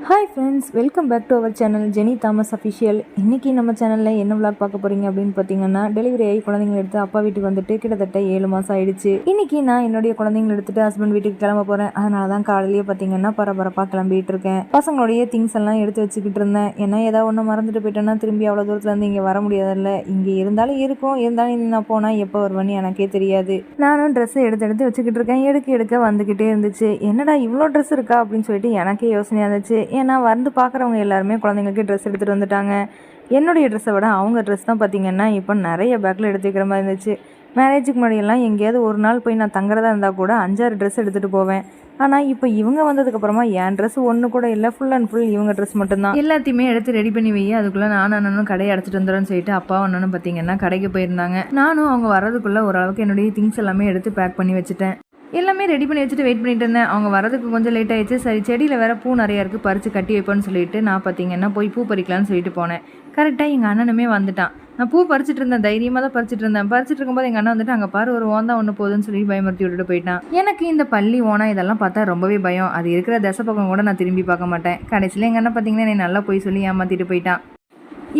Hi friends, welcome back to our channel Jeni Thomas official. இன்றைக்கி நம்ம சேனலில் என்ன விளாக் பார்க்க போகிறீங்க அப்படின்னு பார்த்தீங்கன்னா, டெலிவரி ஆகி குழந்தைங்களை எடுத்து அப்பா வீட்டுக்கு வந்துட்டு கிட்டத்தட்ட 7 மாதம் ஆயிடுச்சு. இன்றைக்கி நான் என்னுடைய குழந்தைங்களை எடுத்துகிட்டு ஹஸ்பண்ட் வீட்டுக்கு கிளம்ப போகிறேன். அதனால தான் காலையிலேயே பார்த்தீங்கன்னா பரபரப்பாக கிளம்பிட்டு இருக்கேன். பசங்களுடைய திங்ஸ் எல்லாம் எடுத்து வச்சுக்கிட்டு இருந்தேன். ஏன்னா ஏதாவது ஒன்று மறந்துட்டு போயிட்டேன்னா திரும்பி அவ்வளோ தூரத்துலேருந்து இங்கே வர முடியாதுல்ல. இங்கே இருந்தாலும் இருந்தாலும் நான் போனால் எப்போ வருவேன்னு எனக்கே தெரியாது. நானும் ட்ரெஸ்ஸை எடுத்து வச்சுக்கிட்டு இருக்கேன். எடுக்க வந்துக்கிட்டே இருந்துச்சு. என்னடா இவ்வளோ ட்ரெஸ் இருக்கா அப்படின்னு சொல்லிட்டு எனக்கே யோசனையாக இருந்துச்சு. ஏன்னா வந்து பார்க்குறவங்க எல்லாருமே குழந்தைங்களுக்கு ட்ரெஸ் எடுத்துகிட்டு வந்துட்டாங்க. என்னுடைய ட்ரெஸ்ஸை விட அவங்க ட்ரெஸ் தான் பார்த்திங்கன்னா இப்போ நிறைய பேக்கில் எடுத்து வைக்கிற மாதிரி இருந்துச்சு. மேரேஜுக்கு முன்னாடியெல்லாம் எங்கேயாவது ஒரு நாள் போய் நான் தங்குறதா இருந்தால் கூட 5-6 ட்ரெஸ் எடுத்துகிட்டு போவேன். ஆனால் இப்போ இவங்க வந்ததுக்கப்புறமா என் ட்ரெஸ் ஒன்று கூட இல்லை, ஃபுல் அண்ட் ஃபுல் இவங்க ட்ரெஸ் மட்டும்தான். எல்லாத்தையுமே எடுத்து ரெடி பண்ணி வை, அதுக்குள்ளே நானும் அண்ணனும் கடையை அடைச்சிட்டு வந்துடும்னு சொல்லிட்டு அப்பா அண்ணனும் பார்த்திங்கன்னா கடைக்கு போயிருந்தாங்க. நானும் அவங்க வர்றதுக்குள்ளே ஓரளவுக்கு என்னுடைய திங்ஸ் எல்லாமே எடுத்து பேக் பண்ணி வச்சுட்டேன். எல்லாமே ரெடி பண்ணி வச்சுட்டு வெயிட் பண்ணிட்டு இருந்தேன். அவங்க வரதுக்கு கொஞ்சம் லேட் ஆயிடுச்சு. சரி, செடியில் வேறு பூ நிறையா இருக்குது, பறித்து கட்டி வைப்பேன்னு சொல்லிட்டு நான் பார்த்தீங்கன்னா போய் பூ பறிக்கலான்னு சொல்லிட்டு போனேன். கரெக்டாக எங்கள் அண்ணனுமே வந்துட்டான். நான் பூ பறிச்சிட்டு இருந்தேன், தைரியமாக தான் பறிச்சிட்டு இருக்கும்போது எங்கள் அண்ணன் வந்துட்டு அங்கே பாரு ஒரு ஓந்தா ஒன்று போகுதுன்னு சொல்லி பயமுறுத்தி விட்டுட்டு போயிட்டான். எனக்கு இந்த பள்ளி ஓனா இதெல்லாம் பார்த்தா ரொம்பவே பயம். அது இருக்கிற தசை பக்கம் கூட நான் திரும்பி பார்க்க மாட்டேன். கடைசியில் எங்கள் அண்ணன் பார்த்தீங்கன்னா என்னை நல்லா போய் சொல்லி ஏமாற்றிட்டு போயிட்டான்.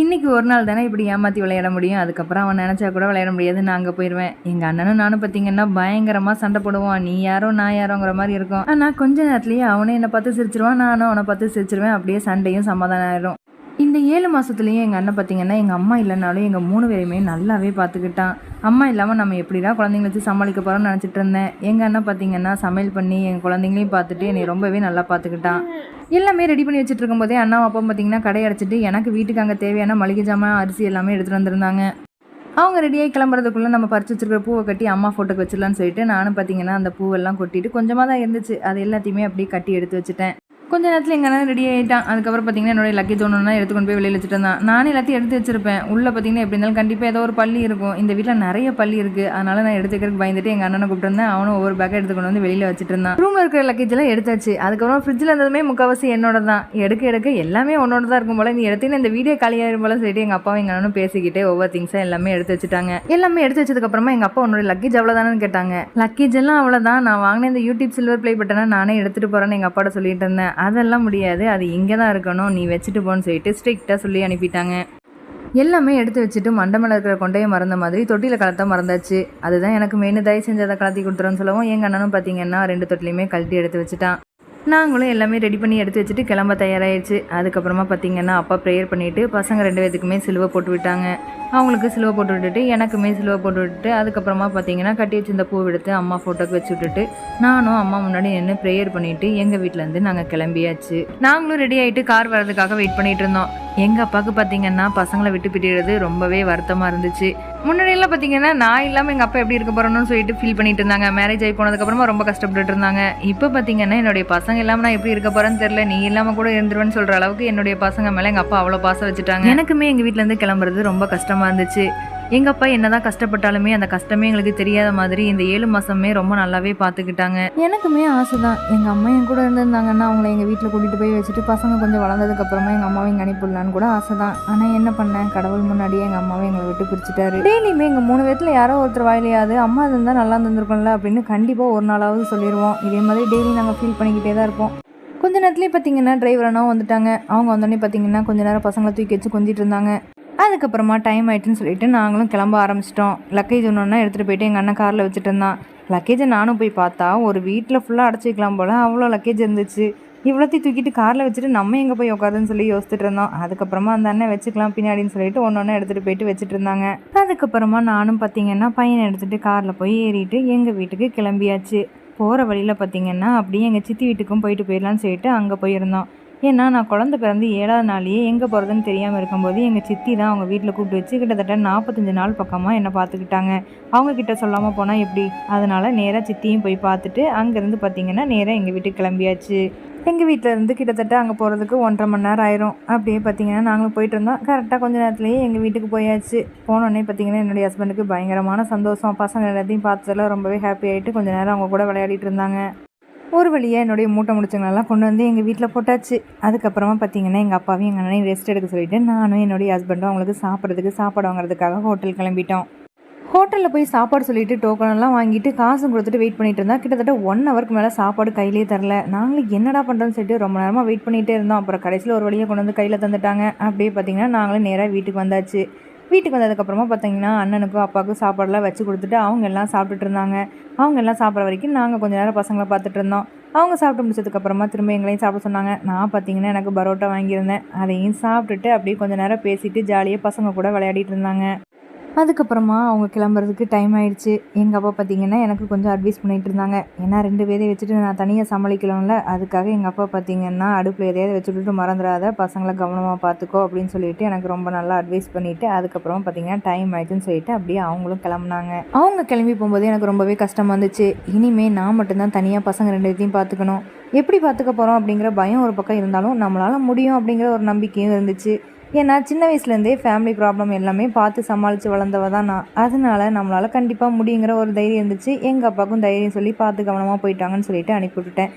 இன்றைக்கி ஒரு நாள் தானே இப்படி ஏமாற்றி விளையாட முடியும். அதுக்கப்புறம் அவன் நினச்சா கூட விளையாட முடியாது. நான் அங்கே போயிடுவேன். எங்கள் அண்ணனும் நானும் பார்த்திங்கன்னா பயங்கரமாக சண்டை போடுவான். நீ யாரோ நான் யாரோங்கிற மாதிரி இருக்கும். ஆனால் கொஞ்ச நேரத்துலேயே அவனே என்னை பார்த்து சிரிச்சிருவான், நானும் அவனை பார்த்து சிரிச்சிருவேன். அப்படியே சண்டையும் சமாதானம் ஆயிடும். இந்த 7 மாதத்துலேயும் எங்கள் அண்ணன் பார்த்திங்கன்னா எங்கள் அம்மா இல்லைனாலும் எங்கள் 3 பேரையுமே நல்லாவே பார்த்துக்கிட்டான். அம்மா இல்லாமல் நம்ம எப்படிடா குழந்தைங்கள வச்சு சமாளிக்க போகிறோம்னு நினச்சிட்டு இருந்தேன். எங்கள் அண்ணன் பார்த்திங்கன்னா சமையல் பண்ணி எங்கள் குழந்தைங்களையும் பார்த்துட்டு என்னை ரொம்பவே நல்லா பார்த்துக்கிட்டான். எல்லாமே ரெடி பண்ணி வச்சுட்டு இருக்கும்போதே அண்ணா அப்பா பார்த்திங்கன்னா கடை அடைச்சிட்டு எனக்கு வீட்டுக்கு அங்கே தேவையான மளிகை ஜாமான் அரிசி எல்லாமே எடுத்துகிட்டு வந்திருந்தாங்க. அவங்க ரெடியாகி கிளம்புறதுக்குள்ளே நம்ம பறிச்சு வச்சுருக்கிற பூவை கட்டி அம்மா ஃபோட்டோக்கு வச்சிடலான்னு சொல்லிட்டு நானும் பார்த்திங்கன்னா அந்த பூவெல்லாம் கொட்டிட்டு கொஞ்சமாக தான் இருந்துச்சு, அது எல்லாத்தையுமே அப்படியே கட்டி எடுத்து வச்சுட்டேன். கொஞ்ச நேரத்தில் எங்கள் அண்ணன் ரெடி ஆகிட்டான். அதுக்கப்புறம் பார்த்திங்கன்னா என்னோடய லக்கேஜ் ஒன்றுனா எடுத்துக்கொண்டு போய் வெளியில் வச்சுட்டு இருந்தான். நானே எல்லாத்தையும் எடுத்து வச்சிருப்பேன். உள்ளே பார்த்திங்கன்னா எப்படி இருந்தாலும் கண்டிப்பாக ஏதோ ஒரு பள்ளி இருக்கும். இந்த வீட்டில் நிறைய பள்ளி இருக்குது. அதனால் நான் எடுத்துக்கிறதுக்கு பயந்துட்டு எங்கள் அண்ணனை கூப்பிட்டுருந்தேன். அவனும் ஒவ்வொரு பேக்கை எடுத்துக்கொண்டு வந்து வெளியில் வச்சுட்டு இருந்தான். ரூமில் இருக்கிற லக்கேஜெல்லாம் எடுத்தாச்சு. அதுக்கப்புறம் ஃப்ரிட்ஜில் இருந்ததுமே முக்கால்வாசி என்னோட தான். எடுக்க எல்லாமே உன்னோட தான் இருக்கும் போல், நீ எடுத்தீங்கன்னா இந்த வீடியோ காலியாகிரும் போல சொல்லிட்டு எங்கள் அப்பாவும் எங்கள் அண்ணனும் பேசிக்கிட்டே ஒவ்வொரு திங்ஸாக எல்லாமே எடுத்து வச்சுட்டாங்க. எல்லாமே எடுத்து வச்சதுக்கப்புறமா எங்கள் அப்பா உன்னோட லக்கேஜ் அவ்வளோதானு கேட்டாங்க. லக்கேஜ் எல்லாம் அவ்வளோதான், நான் வாங்கின இந்த யூடியூப் சில்வர் ப்ளே பட்டனை நானே எடுத்துகிட்டு போகிறேன்னு எங்கள் அப்பாட்ட சொல்லிட்டு இருந்தேன். அதெல்லாம் முடியாது, அது இங்கே தான் இருக்கணும், நீ வச்சுட்டு போன்னு சொல்லிட்டு ஸ்ட்ரிக்டாக சொல்லி அனுப்பிட்டாங்க. எல்லாமே எடுத்து வச்சுட்டு மண்டமேல இருக்கிற கொண்டையை மறந்த மாதிரி தொட்டியில் கலத்த மறந்தாச்சு. அதுதான் எனக்கு மெயின், தயவு செஞ்சு அதை கலத்தி கொடுத்துறோன்னு சொல்லவும் எங்கள் அண்ணனும் பார்த்தீங்கன்னா 2 தொட்டிலையுமே கழட்டி எடுத்து வச்சுட்டான். நாங்களும் எல்லாமே ரெடி பண்ணி எடுத்து வச்சுட்டு கிளம்ப தயாராகிடுச்சு. அதுக்கப்புறமா பார்த்திங்கன்னா அப்பா ப்ரேயர் பண்ணிவிட்டு பசங்க 2 பேத்துக்குமே சிலுவை போட்டு விட்டாங்க. அவங்களுக்கு சிலுவை போட்டு விட்டுட்டு எனக்குமே சிலுவை போட்டு விட்டுட்டு அதுக்கப்புறமா பார்த்திங்கன்னா கட்டி வச்சு இந்த பூ எடுத்து அம்மா ஃபோட்டோக்கு வச்சு விட்டுட்டு நானும் அம்மா முன்னாடி நின்று ப்ரேயர் பண்ணிவிட்டு எங்கள் வீட்டிலேருந்து நாங்கள் கிளம்பியாச்சு. நாங்களும் ரெடி ஆகிட்டு கார் வர்றதுக்காக வெயிட் பண்ணிகிட்டு இருந்தோம். எங்கள் அப்பாவுக்கு பார்த்திங்கன்னா பசங்களை விட்டு பிடிக்கிறது ரொம்பவே வருத்தமாக இருந்துச்சு. முன்னாடியெல்லாம் பார்த்திங்கன்னா நான் இல்லாமல் எங்கள் அப்பா எப்படி இருக்க போகிறோன்னு சொல்லிட்டு ஃபீல் பண்ணிட்டு இருந்தாங்க. மேரேஜ் ஆகி போனதுக்கப்புறமா ரொம்ப கஷ்டப்பட்டுட்டு இருந்தாங்க. இப்போ பார்த்திங்கன்னா என்னுடைய பசங்க இல்லாமல் நான் எப்படி இருக்க போகிறேன்னு தெரியல, நீ இல்லாமல் கூட இருந்துருவேன்னு சொல்கிற அளவுக்கு என்னுடைய பசங்க மேலே எங்கள் அப்பா அவ்வளோ பாசம் வச்சுட்டாங்க. எனக்குமே எங்கள் வீட்டிலேருந்து கிளம்புறது ரொம்ப கஷ்டமாக இருந்துச்சு. எங்கள் அப்பா என்னதான் கஷ்டப்பட்டாலுமே அந்த கஷ்டமே எங்களுக்கு தெரியாத மாதிரி இந்த 7 மாதமே ரொம்ப நல்லாவே பார்த்துக்கிட்டாங்க. எனக்குமே ஆசை தான், எங்கள் அம்மா என் கூட இருந்திருந்தாங்கன்னா அவங்கள எங்கள் வீட்டில் கூட்டிகிட்டு போய் வச்சுட்டு பசங்க கொஞ்சம் வளர்ந்ததுக்கப்புறமா எங்கள் அம்மாவை இங்கே அனுப்பிடலான்னு கூட ஆசை தான். ஆனால் என்ன பண்ணேன், கடவுள் முன்னாடியே எங்கள் அம்மாவை எங்களை விட்டு பிரிச்சுட்டாரு. டெய்லியுமே எங்கள் 3 பேர்த்தில் யாரோ ஒருத்தர் வாயிலையாவது அம்மா இருந்தால் நல்லா இருந்திருக்கும்ல அப்படின்னு கண்டிப்பாக ஒரு நாளாவது சொல்லிடுவோம். இதே மாதிரி டெய்லி நாங்கள் ஃபீல் பண்ணிக்கிட்டே தான் இருப்போம். கொஞ்ச நேரத்துலேயே பார்த்தீங்கன்னா டிரைவரானவும் வந்துட்டாங்க. அவங்க வந்தோடனே பார்த்தீங்கன்னா கொஞ்ச நேரம் பசங்களை தூக்கி வச்சு கொஞ்சிட்டு இருந்தாங்க. அதுக்கப்புறமா டைம் ஆகிட்டுன்னு சொல்லிட்டு நாங்களும் கிளம்ப ஆரம்பிச்சிட்டோம். லக்கேஜ் ஒன்று எடுத்துகிட்டு போயிட்டு எங்கள் அண்ணன் காரில் வச்சுட்டு இருந்தான். லக்கேஜை நானும் போய் பார்த்தா ஒரு வீட்டில் ஃபுல்லாக அடைச்சி வைக்கலாம் போல் அவ்வளோ லக்கேஜ் இருந்துச்சு. இவ்வளோத்தையும் தூக்கிட்டு காரில் வச்சுட்டு நம்ம எங்கே போய் உட்காருன்னு சொல்லி யோசிச்சுட்டு இருந்தோம். அதுக்கப்புறமா அந்த அண்ணன் வச்சுக்கலாம் பின்னாடின்னு சொல்லிட்டு ஒன்று எடுத்துகிட்டு போயிட்டு வச்சுட்டு இருந்தாங்க. அதுக்கப்புறமா நானும் பார்த்தீங்கன்னா பையனை எடுத்துகிட்டு காரில் போய் ஏறிட்டு எங்கள் வீட்டுக்கு கிளம்பியாச்சு. போகிற வழியில் பார்த்தீங்கன்னா அப்படியே எங்கள் சித்தி வீட்டுக்கும் போயிடலான்னு சொல்லிட்டு அங்கே போயிருந்தோம். ஏன்னா நான் குழந்தை பிறந்து 7ஆவது நாளையே எங்கே போகிறதுன்னு தெரியாமல் இருக்கும்போது எங்கள் சித்தி தான் அவங்க வீட்டில் கூப்பிட்டு வச்சு கிட்டத்தட்ட 45 நாள் பக்கமாக என்னை பார்த்துக்கிட்டாங்க. அவங்கக்கிட்ட சொல்லாமல் போனால் எப்படி, அதனால் நேராக சித்தியும் போய் பார்த்துட்டு அங்கேருந்து பார்த்திங்கன்னா நேராக எங்கள் வீட்டுக்கு கிளம்பியாச்சு. எங்கள் வீட்டில் இருந்து கிட்டத்தட்ட அங்கே போகிறதுக்கு 1.5 மணி நேரம் ஆயிரும். அப்படியே பார்த்திங்கன்னா நாங்களும் போயிட்டு இருந்தோம். கரெக்டாக கொஞ்சம் நேரத்துலேயே எங்கள் வீட்டுக்கு போயாச்சு. போனோடனே பார்த்திங்கன்னா என்னுடைய ஹஸ்பண்டுக்கு பயங்கரமான சந்தோஷம். பசங்க எல்லாத்தையும் பார்த்ததில் ரொம்பவே ஹாப்பி ஆகிட்டு கொஞ்சம் நேரம் அவங்க கூட விளையாடிட்டு இருந்தாங்க. ஒரு வழியாக என்னுடைய மூட்டை முடிச்சுங்களெல்லாம் கொண்டு வந்து எங்கள் வீட்டில் போட்டாச்சு. அதுக்கப்புறமா பார்த்திங்கன்னா எங்கள் அப்பாவையும் எங்கள் அண்ணனையும் ரெஸ்ட் எடுக்க சொல்லிவிட்டு நானும் என்னுடைய ஹஸ்பண்டும் அவங்களுக்கு சாப்பிட்றதுக்கு சாப்பாடு வாங்குறதுக்காக ஹோட்டல் கிளம்பிட்டோம். ஹோட்டலில் போய் சாப்பாடு சொல்லிட்டு டோக்கனெல்லாம் வாங்கிட்டு காசும் கொடுத்துட்டு வெயிட் பண்ணிட்டு இருந்தா கிட்டத்தட்ட 1 ஹவருக்கு மேலே சாப்பாடு கையிலேயே தரல. நாங்களும் என்னடா பண்ணுறோன்னு சொல்லிட்டு ரொம்ப நேரமாக வெயிட் பண்ணிகிட்டே இருந்தோம். அப்புறம் கடைசியில் ஒரு வழியாக கொண்டு வந்து கையில் தந்துட்டாங்க. அப்படியே பார்த்தீங்கன்னா நாங்களும் நேராக வீட்டுக்கு வந்தாச்சு. வீட்டுக்கு வந்ததுக்கப்புறமா பார்த்தீங்கன்னா அண்ணனுக்கும் அப்பாவுக்கும் சாப்பாடெல்லாம் வச்சு கொடுத்துட்டு அவங்க எல்லாம் சாப்பிட்டுட்டு இருந்தாங்க. அவங்க எல்லாம் சாப்பிட்ற வரைக்கும் நாங்கள் கொஞ்சம் நேரம் பசங்களை பார்த்துட்டு இருந்தோம். அவங்க சாப்பிட்டு முடிச்சதுக்கப்புறமா திரும்ப எங்களையும் சாப்பிட சொன்னாங்க. நான் பார்த்தீங்கன்னா எனக்கு பரோட்டா வாங்கியிருந்தேன். அதையும் சாப்பிட்டுட்டு அப்படியே கொஞ்சம் நேரம் பேசிட்டு ஜாலியாக பசங்க கூட விளையாடிட்டு இருந்தாங்க. அதுக்கப்புறமா அவங்க கிளம்புறதுக்கு டைம் ஆயிடுச்சு. எங்கள் அப்பா பார்த்தீங்கன்னா எனக்கு கொஞ்சம் அட்வைஸ் பண்ணிகிட்டு இருந்தாங்க. ஏன்னா 2 பேரையும் வச்சுட்டு நான் தனியாக சமாளிக்கலாம்ல, அதுக்காக எங்கள் அப்பா பார்த்தீங்கன்னா அடுப்பில் எதையாவது வச்சு விட்டுட்டு மறந்துடாத, பசங்களை கவனமாக பார்த்துக்கோ அப்படின்னு சொல்லிட்டு எனக்கு ரொம்ப நல்லா அட்வைஸ் பண்ணிவிட்டு அதுக்கப்புறமா பார்த்தீங்கன்னா டைம் ஆயிடுச்சுன்னு சொல்லிட்டு அப்படியே அவங்களும் கிளம்புனாங்க. அவங்க கிளம்பி போகும்போது எனக்கு ரொம்பவே கஷ்டமாக இருந்துச்சு. இனிமேல் நான் மட்டும்தான் தனியாக பசங்க 2 பேத்தையும் பார்த்துக்கணும். எப்படி பார்த்துக்க போகிறோம் அப்படிங்கிற பயம் ஒரு பக்கம் இருந்தாலும் நம்மளால் முடியும் அப்படிங்கிற ஒரு நம்பிக்கையும் இருந்துச்சு. ஏன்னா சின்ன வயசுலேருந்தே ஃபேமிலி ப்ராப்ளம் எல்லாமே பார்த்து சமாளித்து வளர்ந்தவ தான் நான். அதனால நம்மளால் கண்டிப்பாக முடியுங்கிற ஒரு தைரியம் இருந்துச்சு. எங்கள் அப்பாவுக்கும் தைரியம் சொல்லி பார்த்து கவனமாக போயிட்டாங்கன்னு சொல்லிட்டு அனுப்பி விட்டுட்டேன்.